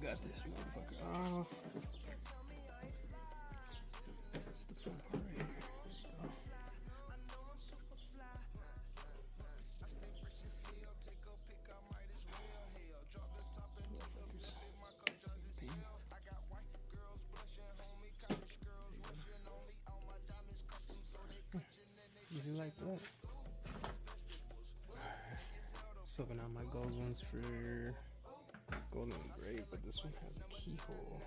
got this motherfucker off. That's the fun part right here. Easy like that. Swapping out my gold ones for golden engraved, but this one has a keyhole.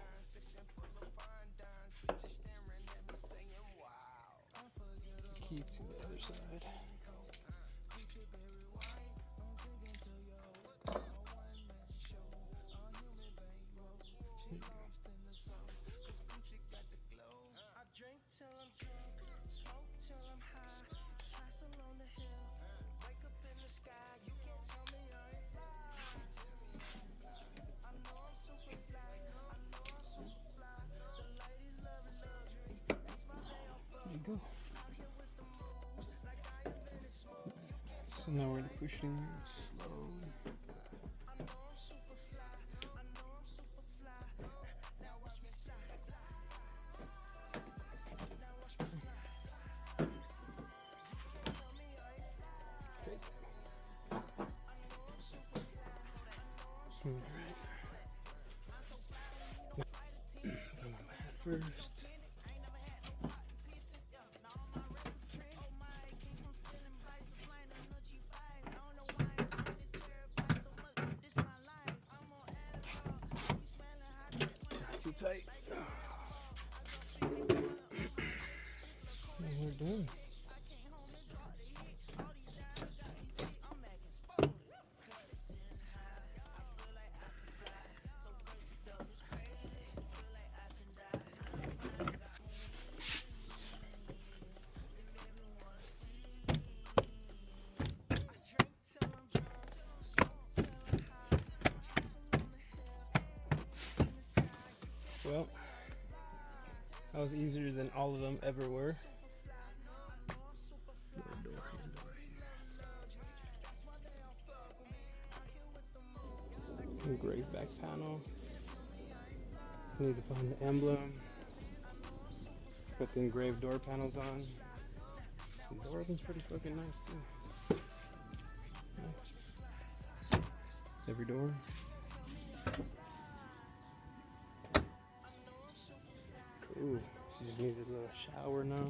Key to the other side. There you go. So now we're pushing it slow. Okay. All right. Put on my hat first. Too tight. And we're done. Well, that was easier than all of them ever were. Engraved back panel. Need to find the emblem. Put the engraved door panels on. The door opens pretty fucking nice too. Nice. Every door. Cool. She just needs a little shower now.